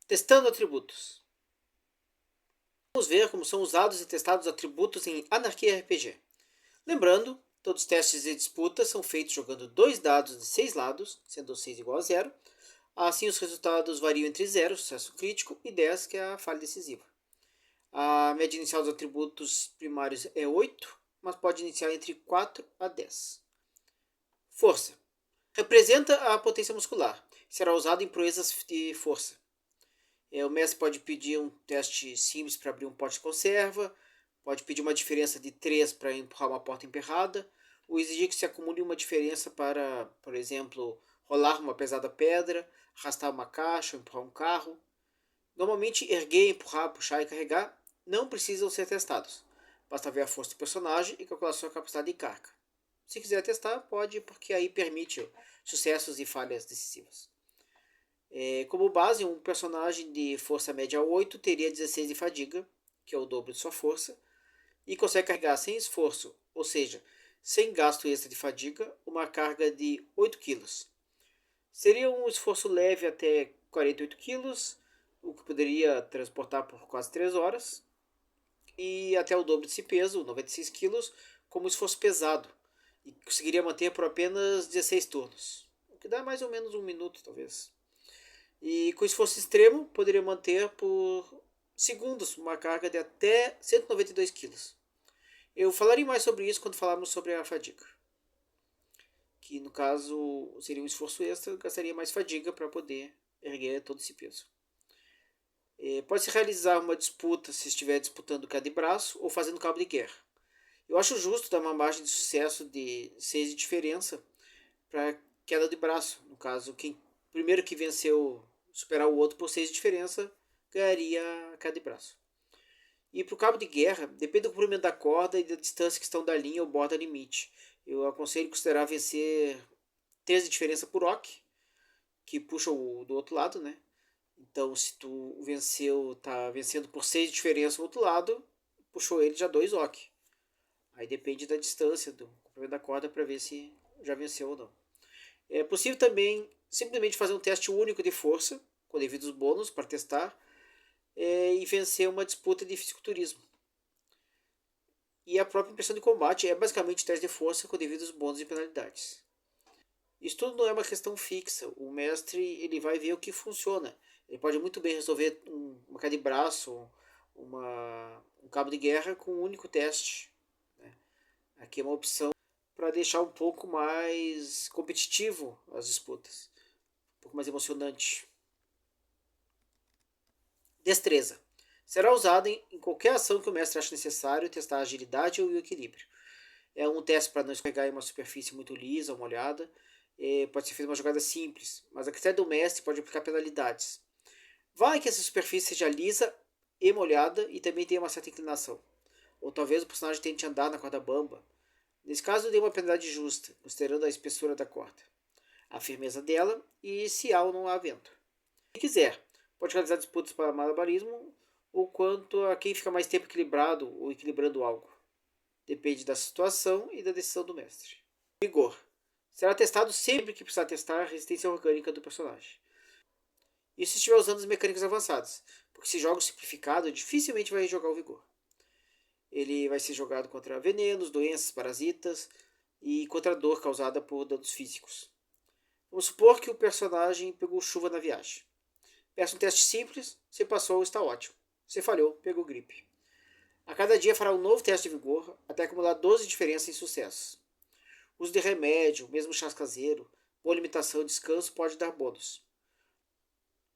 Testando atributos. Vamos ver como são usados e testados atributos em Anarquia RPG. Lembrando, todos os testes de disputa são feitos jogando 2 dados de 6 lados, sendo 6 igual a 0. Assim, os resultados variam entre 0, sucesso crítico, e 10, que é a falha decisiva. A média inicial dos atributos primários é 8, mas pode iniciar entre 4 a 10. Força. Representa a potência muscular. Será usado em proezas de força. O mestre pode pedir um teste simples para abrir um pote de conserva, pode pedir uma diferença de 3 para empurrar uma porta emperrada, ou exigir que se acumule uma diferença para, por exemplo, rolar uma pesada pedra, arrastar uma caixa, ou empurrar um carro. Normalmente, erguer, empurrar, puxar e carregar não precisam ser testados. Basta ver a força do personagem e calcular sua capacidade de carga. Se quiser testar, pode, porque aí permite sucessos e falhas decisivas. Como base, um personagem de força média 8 teria 16 de fadiga, que é o dobro de sua força, e consegue carregar sem esforço, ou seja, sem gasto extra de fadiga, uma carga de 8 kg. Seria um esforço leve até 48 kg, o que poderia transportar por quase 3 horas, e até o dobro desse peso, 96 kg, como esforço pesado, e conseguiria manter por apenas 16 turnos, o que dá mais ou menos um minuto, talvez. E com esforço extremo, poderia manter por segundos uma carga de até 192 kg. Eu falarei mais sobre isso quando falarmos sobre a fadiga. Que no caso seria um esforço extra, gastaria mais fadiga para poder erguer todo esse peso. Pode-se realizar uma disputa se estiver disputando queda de braço ou fazendo cabo de guerra. Eu acho justo dar uma margem de sucesso de 6 de diferença para queda de braço. No caso, quem primeiro que venceu superar o outro por 6 de diferença ganharia a queda de braço. E para o cabo de guerra, depende do comprimento da corda e da distância que estão da linha ou borda limite. Eu aconselho considerar vencer 3 de diferença por ok, que puxa o do outro lado, né? Então, se tu tá vencendo por 6 de diferença do outro lado, puxou ele já 2 ok. Aí depende da distância do comprimento da corda para ver se já venceu ou não. É possível também simplesmente fazer um teste único de força, com devidos bônus para testar, e vencer uma disputa de fisiculturismo. E a própria impressão de combate é basicamente teste de força com devidos bônus e penalidades. Isso tudo não é uma questão fixa. O mestre ele vai ver o que funciona. Ele pode muito bem resolver uma queda de braço, um cabo de guerra com um único teste. Né? Aqui é uma opção para deixar um pouco mais competitivo as disputas, um pouco mais emocionante. Destreza. Será usado em qualquer ação que o mestre ache necessário testar a agilidade ou o equilíbrio. É um teste para não escorregar em uma superfície muito lisa ou molhada. Pode ser feita uma jogada simples, mas a critério do mestre pode aplicar penalidades. Vai que essa superfície seja lisa e molhada e também tenha uma certa inclinação. Ou talvez o personagem tente andar na corda bamba. Nesse caso, dê uma penalidade justa, considerando a espessura da corda, a firmeza dela e se há ou não há vento. Se quiser, pode realizar disputas para malabarismo ou quanto a quem fica mais tempo equilibrado ou equilibrando algo. Depende da situação e da decisão do mestre. Vigor. Será testado sempre que precisar testar a resistência orgânica do personagem. Isso se estiver usando as mecânicas avançadas, porque se joga simplificado, dificilmente vai jogar o vigor. Ele vai ser jogado contra venenos, doenças, parasitas e contra a dor causada por danos físicos. Vamos supor que o personagem pegou chuva na viagem. Peça um teste simples, se passou, está ótimo. Se falhou, pegou gripe. A cada dia fará um novo teste de vigor até acumular 12 diferenças em sucessos. Uso de remédio, mesmo chás caseiro, boa limitação e descanso pode dar bônus.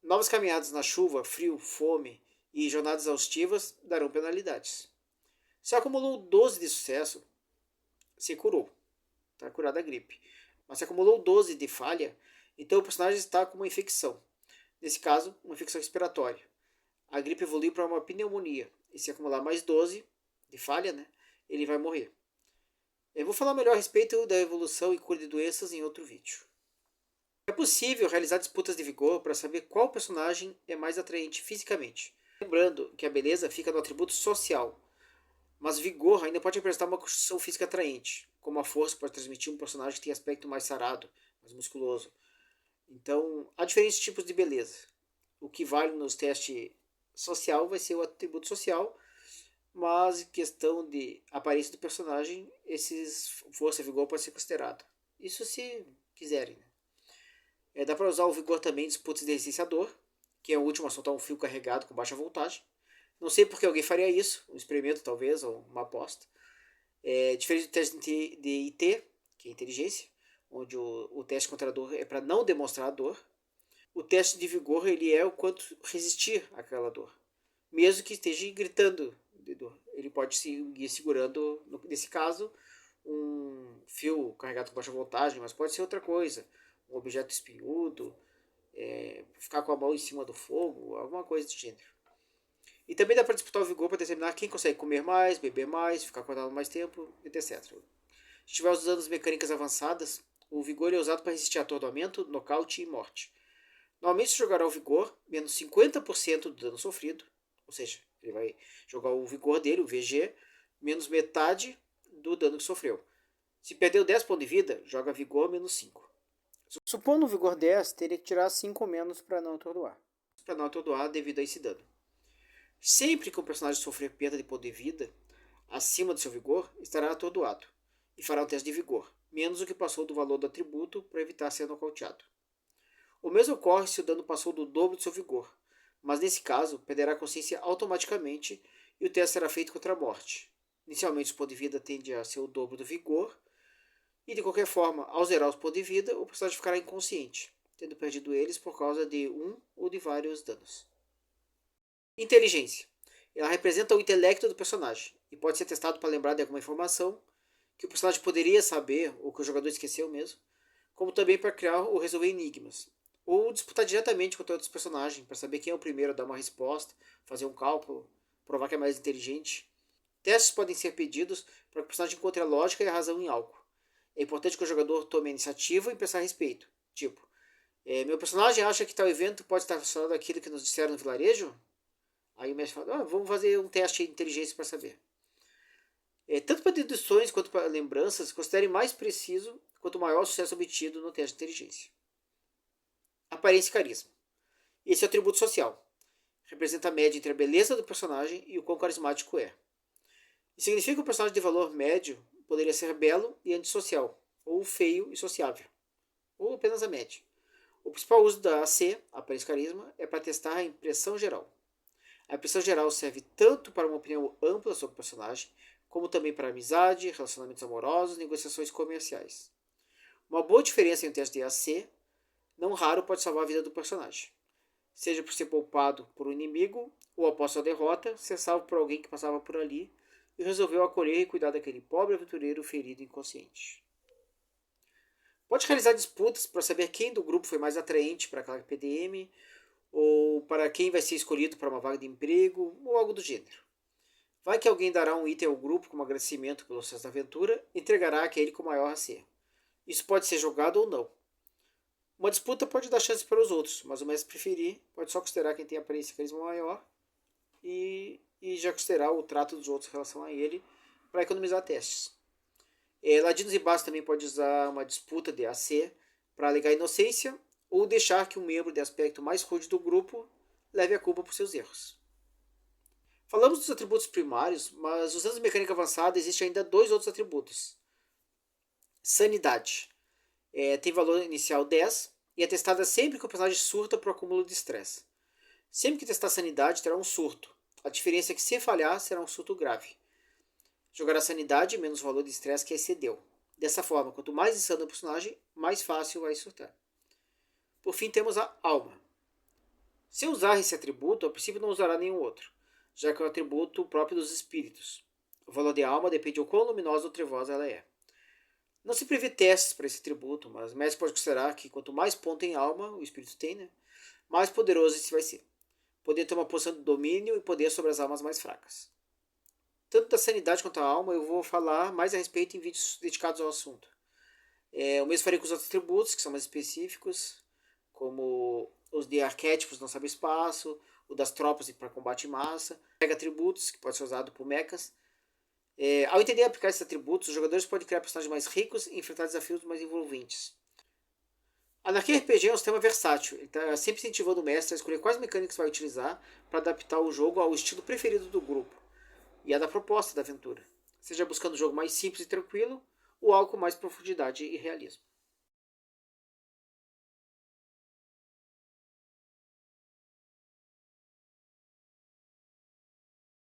Novas caminhadas na chuva, frio, fome e jornadas exaustivas darão penalidades. Se acumulou 12 de sucesso, se curou. Está curada a gripe. Mas se acumulou 12 de falha, então o personagem está com uma infecção. Nesse caso, uma infecção respiratória. A gripe evoluiu para uma pneumonia. E se acumular mais 12 de falha, né, ele vai morrer. Eu vou falar melhor a respeito da evolução e cura de doenças em outro vídeo. É possível realizar disputas de vigor para saber qual personagem é mais atraente fisicamente. Lembrando que a beleza fica no atributo social, mas vigor ainda pode apresentar uma construção física atraente, como a força pode transmitir um personagem que tem aspecto mais sarado, mais musculoso. Então, há diferentes tipos de beleza. O que vale nos testes social vai ser o atributo social, mas em questão de aparência do personagem, esses força e vigor pode ser considerado. Isso se quiserem. Né? Dá para usar o vigor também em disputas de resistência à dor, que é o último a soltar um fio carregado com baixa voltagem. Não sei porque alguém faria isso, um experimento talvez, ou uma aposta. Diferente do teste de IT, que é inteligência, onde o teste contra a dor é para não demonstrar a dor. O teste de vigor ele é o quanto resistir àquela dor. Mesmo que esteja gritando de dor. Ele pode seguir segurando, nesse caso, um fio carregado com baixa voltagem, mas pode ser outra coisa. Um objeto espinhudo, ficar com a mão em cima do fogo, alguma coisa do gênero. E também dá para disputar o vigor para determinar quem consegue comer mais, beber mais, ficar acordado mais tempo, etc. Se estiver usando mecânicas avançadas, o vigor é usado para resistir a atordoamento, nocaute e morte. Normalmente se jogará o vigor menos 50% do dano sofrido, ou seja, ele vai jogar o vigor dele, o VG, menos metade do dano que sofreu. Se perdeu 10 pontos de vida, joga vigor menos 5. Supondo o vigor 10, teria que tirar 5 ou menos para não atordoar. Para não atordoar devido a esse dano. Sempre que um personagem sofrer perda de ponto de vida acima do seu vigor, estará atordoado e fará um teste de vigor, menos o que passou do valor do atributo para evitar ser nocauteado. O mesmo ocorre se o dano passou do dobro do seu vigor, mas nesse caso perderá a consciência automaticamente e o teste será feito contra a morte. Inicialmente os pontos de vida tendem a ser o dobro do vigor e de qualquer forma, ao zerar os pontos de vida, o personagem ficará inconsciente, tendo perdido eles por causa de um ou de vários danos. Inteligência. Ela representa o intelecto do personagem e pode ser testado para lembrar de alguma informação que o personagem poderia saber ou que o jogador esqueceu mesmo, como também para criar ou resolver enigmas, ou disputar diretamente contra outros personagens para saber quem é o primeiro a dar uma resposta, fazer um cálculo, provar que é mais inteligente. Testes podem ser pedidos para que o personagem encontre a lógica e a razão em algo. É importante que o jogador tome a iniciativa e pensar a respeito. Tipo, meu personagem acha que tal evento pode estar relacionado àquilo que nos disseram no vilarejo? Aí o mestre fala, vamos fazer um teste de inteligência para saber. Tanto para deduções quanto para lembranças, considere mais preciso quanto maior o sucesso obtido no teste de inteligência. Aparência e carisma. Esse é o atributo social. Representa a média entre a beleza do personagem e o quão carismático é. Isso significa que o personagem de valor médio poderia ser belo e antissocial, ou feio e sociável, ou apenas a média. O principal uso da AC, aparência e carisma, é para testar a impressão geral. A impressão geral serve tanto para uma opinião ampla sobre o personagem, como também para amizade, relacionamentos amorosos e negociações comerciais. Uma boa diferença entre o teste de AC, não raro, pode salvar a vida do personagem. Seja por ser poupado por um inimigo, ou após sua derrota, ser salvo por alguém que passava por ali e resolveu acolher e cuidar daquele pobre aventureiro ferido e inconsciente. Pode realizar disputas para saber quem do grupo foi mais atraente para aquela PDM, ou para quem vai ser escolhido para uma vaga de emprego, ou algo do gênero. Vai que alguém dará um item ao grupo como agradecimento pelo sucesso da aventura e entregará aquele com maior AC. Isso pode ser jogado ou não. Uma disputa pode dar chance para os outros, mas o mestre preferir pode só considerar quem tem aparência e carisma maior e já considerar o trato dos outros em relação a ele para economizar testes. Ladinos e Bastos também pode usar uma disputa de AC para alegar inocência ou deixar que um membro de aspecto mais rude do grupo leve a culpa por seus erros. Falamos dos atributos primários, mas usando a mecânica avançada existem ainda dois outros atributos. Sanidade. Tem valor inicial 10 e é testada sempre que o personagem surta por acúmulo de estresse. Sempre que testar sanidade terá um surto. A diferença é que se falhar será um surto grave. Jogará sanidade menos o valor de estresse que excedeu. Dessa forma, quanto mais insano o personagem, mais fácil vai surtar. Por fim, temos a alma. Se usar esse atributo, a princípio não usará nenhum outro, já que é um atributo próprio dos espíritos. O valor de alma depende do quão luminosa ou trevosa ela é. Não se prevê testes para esse atributo, mas o mestre pode considerar que quanto mais ponto em alma o espírito tem, mais poderoso esse vai ser. Poder ter uma posição de domínio e poder sobre as almas mais fracas. Tanto da sanidade quanto da alma eu vou falar mais a respeito em vídeos dedicados ao assunto. O mesmo farei com os outros atributos, que são mais específicos, como os de arquétipos não sabe espaço, o das tropas para combate em massa, pega atributos, que pode ser usado por mechas. Ao entender e aplicar esses atributos, os jogadores podem criar personagens mais ricos e enfrentar desafios mais envolventes. Anarquia RPG é um sistema versátil. Ele está sempre incentivando o mestre a escolher quais mecânicas vai utilizar para adaptar o jogo ao estilo preferido do grupo e à da proposta da aventura. Seja buscando um jogo mais simples e tranquilo ou algo com mais profundidade e realismo.